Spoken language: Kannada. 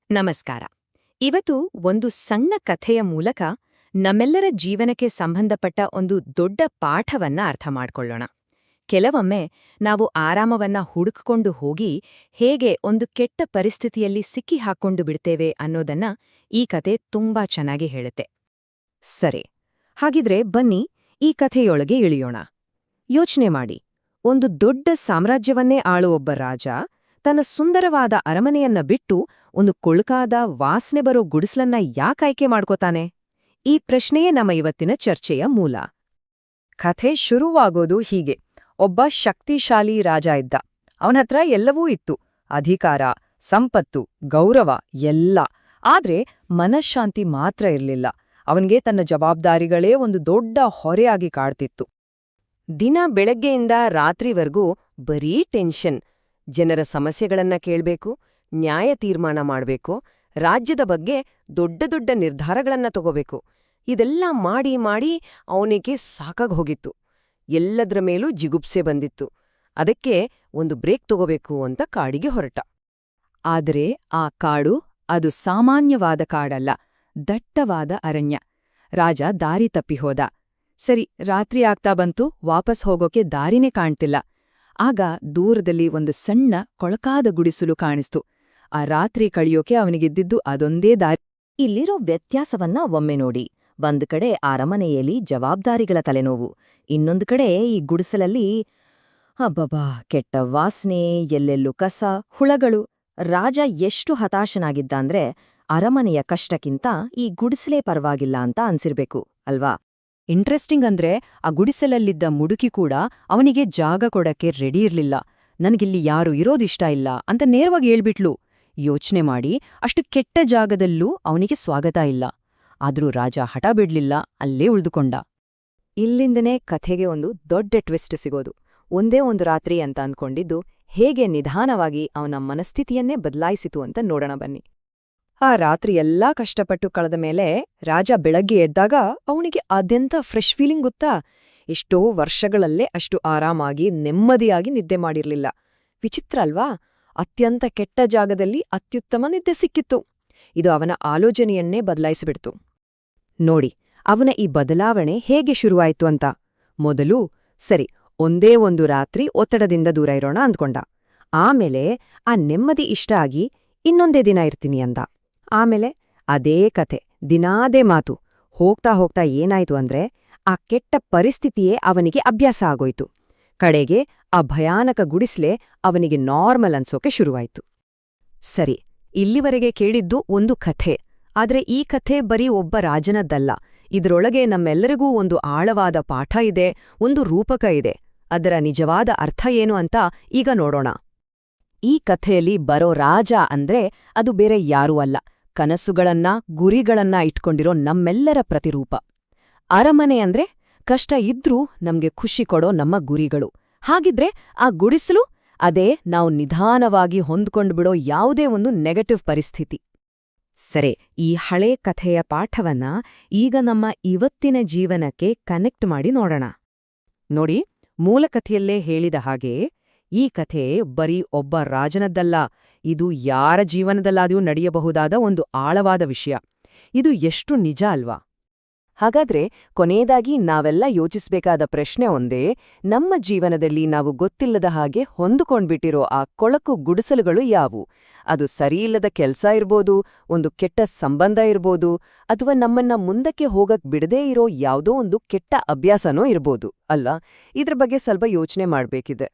ನಮಸ್ಕಾರ. ಇವತ್ತು ಒಂದು ಸಣ್ಣ ಕಥೆಯ ಮೂಲಕ ನಮ್ಮೆಲ್ಲರ ಜೀವನಕ್ಕೆ ಸಂಬಂಧಪಟ್ಟ ಒಂದು ದೊಡ್ಡ ಪಾಠವನ್ನ ಅರ್ಥ ಮಾಡ್ಕೊಳ್ಳೋಣ. ಕೆಲವೊಮ್ಮೆ ನಾವು ಆರಾಮವನ್ನ ಹುಡುಕಿಕೊಂಡು ಹೋಗಿ ಹೇಗೆ ಒಂದು ಕೆಟ್ಟ ಪರಿಸ್ಥಿತಿಯಲ್ಲಿ ಸಿಕ್ಕಿ ಹಾಕ್ಕೊಂಡು ಬಿಡ್ತೇವೆ ಅನ್ನೋದನ್ನ ಈ ಕತೆ ತುಂಬಾ ಚೆನ್ನಾಗಿ ಹೇಳುತ್ತೆ. ಸರಿ, ಹಾಗಿದ್ರೆ ಬನ್ನಿ ಈ ಕಥೆಯೊಳಗೆ ಇಳಿಯೋಣ. ಯೋಚನೆ ಮಾಡಿ, ಒಂದು ದೊಡ್ಡ ಸಾಮ್ರಾಜ್ಯವನ್ನೇ ಆಳುವ ಒಬ್ಬ ರಾಜ ತನ್ನ ಸುಂದರವಾದ ಅರಮನೆಯನ್ನ ಬಿಟ್ಟು ಒಂದು ಕೊಳ್ಕಾದ ವಾಸನೆ ಬರೋ ಗುಡಿಸಲನ್ನ ಯಾಕಾಯ್ಕೆ ಮಾಡ್ಕೋತಾನೆ? ಈ ಪ್ರಶ್ನೆಯೇ ನಮ್ಮ ಇವತ್ತಿನ ಚರ್ಚೆಯ ಮೂಲ. ಕಥೆ ಶುರುವಾಗೋದು ಹೀಗೆ. ಒಬ್ಬ ಶಕ್ತಿಶಾಲಿ ರಾಜ ಇದ್ದ. ಅವನತ್ರ ಎಲ್ಲವೂ ಇತ್ತು: ಅಧಿಕಾರ, ಸಂಪತ್ತು, ಗೌರವ ಎಲ್ಲ. ಆದ್ರೆ ಮನಃಶಾಂತಿ ಮಾತ್ರ ಇರ್ಲಿಲ್ಲ. ಅವನ್ಗೆ ತನ್ನ ಜವಾಬ್ದಾರಿಗಳೇ ಒಂದು ದೊಡ್ಡ ಹೊರೆಯಾಗಿ ಕಾಡ್ತಿತ್ತು. ದಿನ ಬೆಳಗ್ಗೆಯಿಂದ ರಾತ್ರಿವರೆಗೂ ಬರೀ ಟೆನ್ಷನ್. ಜನರ ಸಮಸ್ಯೆಗಳನ್ನ ಕೇಳ್ಬೇಕು, ನ್ಯಾಯ ತೀರ್ಮಾನ ಮಾಡ್ಬೇಕು, ರಾಜ್ಯದ ಬಗ್ಗೆ ದೊಡ್ಡ ದೊಡ್ಡ ನಿರ್ಧಾರಗಳನ್ನ ತಗೋಬೇಕು. ಇದೆಲ್ಲ ಮಾಡಿ ಮಾಡಿ ಅವನಿಗೆ ಸಾಕಾಗ್ ಹೋಗಿತ್ತು. ಎಲ್ಲದ್ರ ಮೇಲೂ ಜಿಗುಪ್ಸೆ ಬಂದಿತ್ತು. ಅದಕ್ಕೆ ಒಂದು ಬ್ರೇಕ್ ತಗೋಬೇಕು ಅಂತ ಕಾಡಿಗೆ ಹೊರಟ. ಆದರೆ ಆ ಕಾಡು ಅದು ಸಾಮಾನ್ಯವಾದ ಕಾಡಲ್ಲ, ದಟ್ಟವಾದ ಅರಣ್ಯ. ರಾಜ ದಾರಿ ತಪ್ಪಿ ಹೋದ. ಸರಿ, ರಾತ್ರಿ ಆಗ್ತಾ ಬಂತು, ವಾಪಸ್ ಹೋಗೋಕೆ ದಾರಿನೇ ಕಾಣ್ತಿಲ್ಲ. ಆಗ ದೂರದಲ್ಲಿ ಒಂದು ಸಣ್ಣ ಕೊಳಕಾದ ಗುಡಿಸಲು ಕಾಣಿಸ್ತು. ಆ ರಾತ್ರಿ ಕಳಿಯೋಕೆ ಅವನಿಗಿದ್ದಿದ್ದು ಅದೊಂದೇ ದಾರಿ. ಇಲ್ಲಿರೋ ವ್ಯತ್ಯಾಸವನ್ನ ಒಮ್ಮೆ ನೋಡಿ. ಒಂದ್ ಕಡೆ ಅರಮನೆಯಲ್ಲಿ ಜವಾಬ್ದಾರಿಗಳ ತಲೆನೋವು, ಇನ್ನೊಂದು ಕಡೆ ಈ ಗುಡಿಸಲಲ್ಲಿ ಅಬ್ಬಬಾ ಕೆಟ್ಟ ವಾಸನೆ, ಎಲ್ಲೆಲ್ಲೂ ಕಸ, ಹುಳಗಳು. ರಾಜ ಎಷ್ಟು ಹತಾಶನಾಗಿದ್ದಾಂದ್ರೆ ಅರಮನೆಯ ಕಷ್ಟಕ್ಕಿಂತ ಈ ಗುಡಿಸಲೇ ಪರವಾಗಿಲ್ಲ ಅಂತ ಅನ್ಸಿರ್ಬೇಕು ಅಲ್ವಾ? ಇಂಟ್ರೆಸ್ಟಿಂಗ್ ಅಂದ್ರೆ ಆ ಗುಡಿಸಲಲ್ಲಿದ್ದ ಮುಡುಕಿ ಕೂಡ ಅವನಿಗೆ ಜಾಗ ಕೊಡಕ್ಕೆ ರೆಡಿ ಇರ್ಲಿಲ್ಲ. ನನಗಿಲ್ಲಿ ಯಾರು ಇರೋದಿಷ್ಟ ಇಲ್ಲ ಅಂತ ನೇರವಾಗಿ ಹೇಳ್ಬಿಟ್ಲು. ಯೋಚ್ನೆ ಮಾಡಿ, ಅಷ್ಟು ಕೆಟ್ಟ ಜಾಗದಲ್ಲೂ ಅವನಿಗೆ ಸ್ವಾಗತ ಇಲ್ಲ. ಆದ್ರೂ ರಾಜ ಹಠ ಬಿಡ್ಲಿಲ್ಲ, ಅಲ್ಲೇ ಉಳಿದುಕೊಂಡ. ಇಲ್ಲಿಂದನೇ ಕಥೆಗೆ ಒಂದು ದೊಡ್ಡ ಟ್ವಿಸ್ಟ್ ಸಿಗೋದು. ಒಂದೇ ಒಂದು ರಾತ್ರಿ ಅಂತ ಅಂದ್ಕೊಂಡಿದ್ದು ಹೇಗೆ ನಿಧಾನವಾಗಿ ಅವನ ಮನಸ್ಥಿತಿಯನ್ನೇ ಬದಲಾಯಿಸಿತು ಅಂತ ನೋಡೋಣ ಬನ್ನಿ. ಆ ರಾತ್ರಿ ಎಲ್ಲಾ ಕಷ್ಟಪಟ್ಟು ಕಳೆದ ಮೇಲೆ ರಾಜ ಬೆಳಗ್ಗೆ ಎದ್ದಾಗ ಅವನಿಗೆ ಅದೆಂಥ ಫ್ರೆಶ್ ಫೀಲಿಂಗ್ ಗೊತ್ತಾ? ಎಷ್ಟೋ ವರ್ಷಗಳಲ್ಲೇ ಅಷ್ಟು ಆರಾಮಾಗಿ ನೆಮ್ಮದಿಯಾಗಿ ನಿದ್ದೆ ಮಾಡಿರ್ಲಿಲ್ಲ. ವಿಚಿತ್ರ ಅಲ್ವಾ? ಅತ್ಯಂತ ಕೆಟ್ಟ ಜಾಗದಲ್ಲಿ ಅತ್ಯುತ್ತಮ ನಿದ್ದೆ ಸಿಕ್ಕಿತ್ತು. ಇದು ಅವನ ಆಲೋಚನೆಯನ್ನೇ ಬದಲಾಯಿಸಿಬಿಡ್ತು. ನೋಡಿ, ಅವನ ಈ ಬದಲಾವಣೆ ಹೇಗೆ ಶುರುವಾಯ್ತು ಅಂತ. ಮೊದಲು ಸರಿ, ಒಂದೇ ಒಂದು ರಾತ್ರಿ ಒತ್ತಡದಿಂದ ದೂರ ಇರೋಣ ಅಂದ್ಕೊಂಡ. ಆಮೇಲೆ ಆ ನೆಮ್ಮದಿ ಇಷ್ಟ ಆಗಿ ಇನ್ನೊಂದೇ ದಿನ ಇರ್ತೀನಿ ಅಂದ. ಆಮೇಲೆ ಅದೇ ಕಥೆ, ದಿನಾದೇ ಮಾತು. ಹೋಗ್ತಾ ಹೋಗ್ತಾ ಏನಾಯ್ತು ಅಂದ್ರೆ ಆ ಕೆಟ್ಟ ಪರಿಸ್ಥಿತಿಯೇ ಅವನಿಗೆ ಅಭ್ಯಾಸ ಆಗೋಯ್ತು. ಕಡೆಗೆ ಆ ಭಯಾನಕ ಗುಡಿಸ್ಲೆ ಅವನಿಗೆ ನಾರ್ಮಲ್ ಅನ್ಸೋಕೆ ಶುರುವಾಯ್ತು. ಸರಿ, ಇಲ್ಲಿವರೆಗೆ ಕೇಳಿದ್ದು ಒಂದು ಕಥೆ. ಆದ್ರೆ ಈ ಕಥೆ ಬರೀ ಒಬ್ಬ ರಾಜನದ್ದಲ್ಲ. ಇದರೊಳಗೆ ನಮ್ಮೆಲ್ಲರಿಗೂ ಒಂದು ಆಳವಾದ ಪಾಠ ಇದೆ, ಒಂದು ರೂಪಕ ಇದೆ. ಅದರ ನಿಜವಾದ ಅರ್ಥ ಏನು ಅಂತ ಈಗ ನೋಡೋಣ. ಈ ಕಥೆಯಲ್ಲಿ ಬರೋ ರಾಜ ಅಂದ್ರೆ ಅದು ಬೇರೆ ಯಾರೂ ಅಲ್ಲ, ಕನಸುಗಳನ್ನ, ಗುರಿಗಳನ್ನ ಇಟ್ಕೊಂಡಿರೋ ನಮ್ಮೆಲ್ಲರ ಪ್ರತಿರೂಪ. ಅರಮನೆ ಅಂದ್ರೆ ಕಷ್ಟ ಇದ್ರೂ ನಮ್ಗೆ ಖುಷಿ ಕೊಡೋ ನಮ್ಮ ಗುರಿಗಳು. ಹಾಗಿದ್ರೆ ಆ ಗುಡಿಸಲು ಅದೇ ನಾವು ನಿಧಾನವಾಗಿ ಹೊಂದ್ಕೊಂಡ್ಬಿಡೋ ಯಾವುದೇ ಒಂದು ನೆಗೆಟಿವ್ ಪರಿಸ್ಥಿತಿ. ಸರಿ, ಈ ಹಳೇ ಕಥೆಯ ಪಾಠವನ್ನ ಈಗ ನಮ್ಮ ಇವತ್ತಿನ ಜೀವನಕ್ಕೆ ಕನೆಕ್ಟ್ ಮಾಡಿ ನೋಡೋಣ. ನೋಡಿ, ಮೂಲಕಥೆಯಲ್ಲೇ ಹೇಳಿದ ಹಾಗೆ ಈ ಕಥೆ ಬರೀ ಒಬ್ಬ ರಾಜನದ್ದಲ್ಲ, ಇದು ಯಾರ ಜೀವನದಲ್ಲಾದರೂ ನಡೆಯಬಹುದಾದ ಒಂದು ಆಳವಾದ ವಿಷಯ. ಇದು ಎಷ್ಟು ನಿಜ ಅಲ್ವಾ? ಹಾಗಾದ್ರೆ ಕೊನೆಯದಾಗಿ ನಾವೆಲ್ಲ ಯೋಚಿಸ್ಬೇಕಾದ ಪ್ರಶ್ನೆ ಒಂದೇ: ನಮ್ಮ ಜೀವನದಲ್ಲಿ ನಾವು ಗೊತ್ತಿಲ್ಲದ ಹಾಗೆ ಹೊಂದಿಕೊಂಡ್ಬಿಟ್ಟಿರೋ ಆ ಕೊಳಕು ಗುಡಿಸಲುಗಳು ಯಾವು? ಅದು ಸರಿಯಿಲ್ಲದ ಕೆಲ್ಸ ಇರ್ಬೋದು, ಒಂದು ಕೆಟ್ಟ ಸಂಬಂಧ ಇರ್ಬೋದು, ಅಥವಾ ನಮ್ಮನ್ನ ಮುಂದಕ್ಕೆ ಹೋಗಕ್ ಬಿಡದೇ ಇರೋ ಯಾವುದೋ ಒಂದು ಕೆಟ್ಟ ಅಭ್ಯಾಸನೋ ಇರ್ಬೋದು ಅಲ್ವಾ? ಇದ್ರ ಬಗ್ಗೆ ಸ್ವಲ್ಪ ಯೋಚನೆ ಮಾಡ್ಬೇಕಿದೆ.